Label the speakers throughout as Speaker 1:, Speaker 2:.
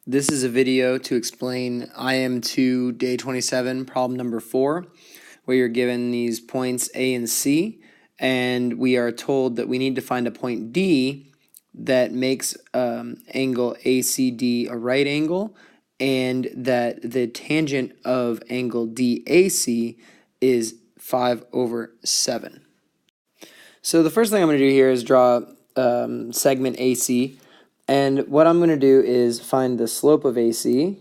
Speaker 1: This is a video to explain IM2 day 27, problem number 4, where you're given these points A and C, and we are told that we need to find a point D that makes angle ACD a right angle, and that the tangent of angle DAC is 5/7. So the first thing I'm going to do here is draw segment AC. And what I'm going to do is find the slope of AC,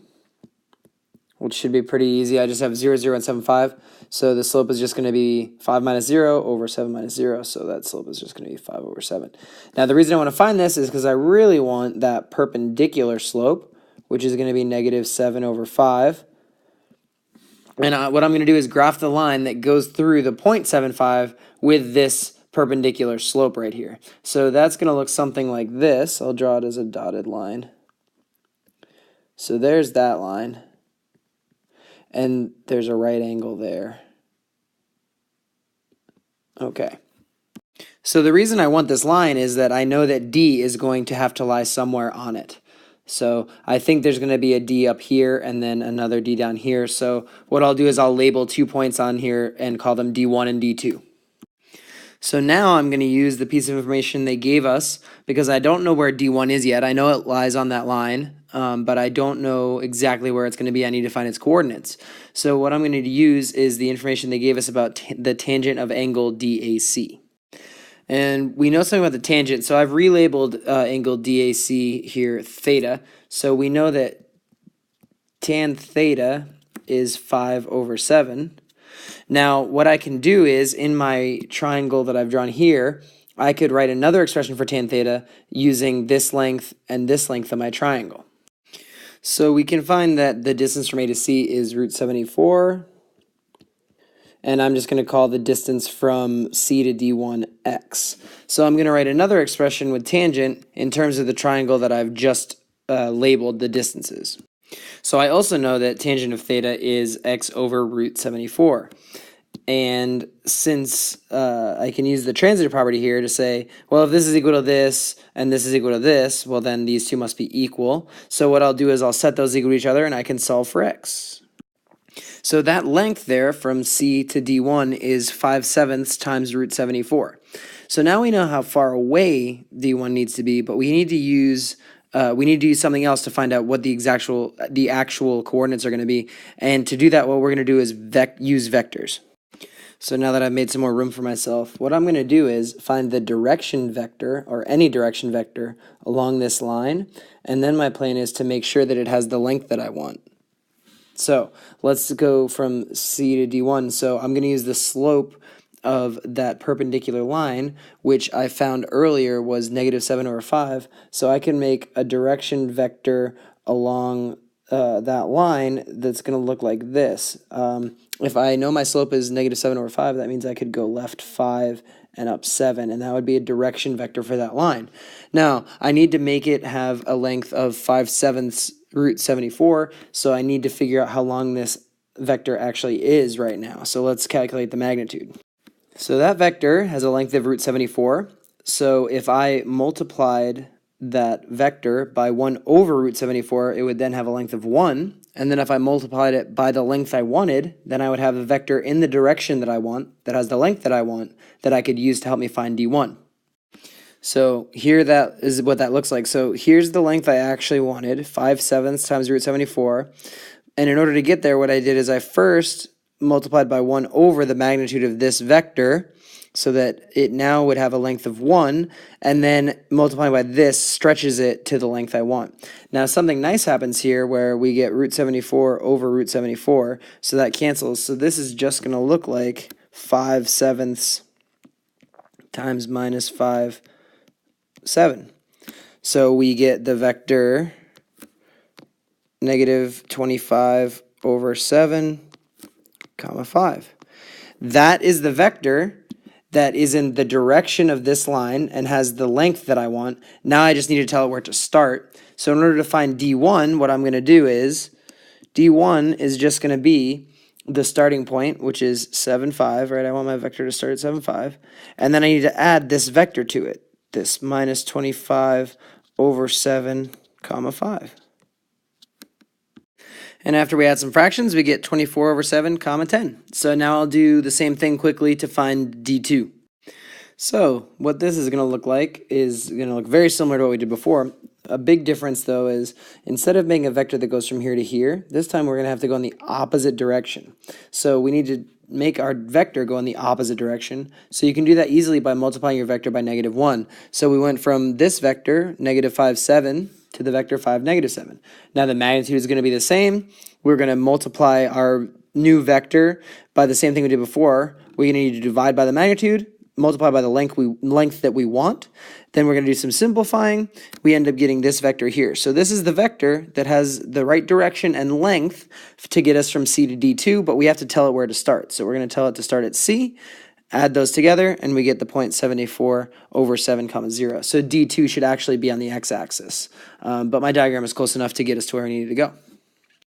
Speaker 1: which should be pretty easy. I just have 0, 0, and 7, 5. So the slope is just going to be 5 minus 0 over 7 minus 0. So that slope is just going to be 5/7. Now, the reason I want to find this is because I really want that perpendicular slope, which is going to be negative 7/5. And what I'm going to do is graph the line that goes through the 0.75 with this perpendicular slope right here. So that's going to look something like this. I'll draw it as a dotted line. So there's that line. And there's a right angle there. Okay. So the reason I want this line is that I know that D is going to have to lie somewhere on it. So I think there's going to be a D up here and then another D down here. So what I'll do is I'll label 2 points on here and call them D1 and D2. So now I'm going to use the piece of information they gave us because I don't know where D1 is yet. I know it lies on that line, but I don't know exactly where it's going to be. I need to find its coordinates. So what I'm going to use is the information they gave us about the tangent of angle DAC. And we know something about the tangent, so I've relabeled angle DAC here theta. So we know that tan theta is 5/7. Now, what I can do is, in my triangle that I've drawn here, I could write another expression for tan theta using this length and this length of my triangle. So we can find that the distance from A to C is √74, and I'm just going to call the distance from C to D1 x. So I'm going to write another expression with tangent in terms of the triangle that I've just labeled the distances. So I also know that tangent of theta is x over √74. And since I can use the transitive property here to say, well, if this is equal to this and this is equal to this, well, then these two must be equal. So what I'll do is I'll set those equal to each other and I can solve for x. So that length there from C to D1 is 5/7 times √74. So now we know how far away D1 needs to be, but we need to use something else to find out what the actual coordinates are going to be. And to do that, what we're going to do is use vectors. So now that I've made some more room for myself, what I'm going to do is find the direction vector, or any direction vector, along this line. And then my plan is to make sure that it has the length that I want. So let's go from C to D1. So I'm going to use the slope of that perpendicular line, which I found earlier was negative 7/5. So I can make a direction vector along that line that's going to look like this. If I know my slope is negative 7/5, that means I could go left 5 and up 7, and that would be a direction vector for that line. Now, I need to make it have a length of 5/7 √74, so I need to figure out how long this vector actually is right now. So let's calculate the magnitude. So that vector has a length of √74. So if I multiplied that vector by 1 over √74, it would then have a length of 1. And then if I multiplied it by the length I wanted, then I would have a vector in the direction that I want, that has the length that I want, that I could use to help me find D1. So here that is what that looks like. So here's the length I actually wanted, 5/7 times √74. And in order to get there, what I did is I first multiplied by 1 over the magnitude of this vector, so that it now would have a length of 1, and then multiplying by this stretches it to the length I want. Now something nice happens here where we get √74 over √74, so that cancels. So this is just going to look like 5/7 times minus 5/7. So we get the vector negative 25/7, 5. That is the vector that is in the direction of this line and has the length that I want. Now I just need to tell it where to start. So in order to find D1, what I'm going to do is D1 is just going to be the starting point, which is 7, 5, right? I want my vector to start at 7, 5. And then I need to add this vector to it, this minus 25/7, 5. And after we add some fractions, we get 24 over 7 comma 10. So now I'll do the same thing quickly to find D2. So what this is going to look like is going to look very similar to what we did before. A big difference, though, is instead of making a vector that goes from here to here, this time we're going to have to go in the opposite direction. So we need to make our vector go in the opposite direction. So you can do that easily by multiplying your vector by -1. So we went from this vector, -5, 7, to the vector 5, -7. Now the magnitude is going to be the same. We're going to multiply our new vector by the same thing we did before. We're going to need to divide by the magnitude, multiply by the length that we want. Then we're going to do some simplifying. We end up getting this vector here. So this is the vector that has the right direction and length to get us from C to D2, but we have to tell it where to start. So we're going to tell it to start at C, add those together, and we get the 0.74 over 7 comma 0. So D2 should actually be on the x-axis. But my diagram is close enough to get us to where we needed to go.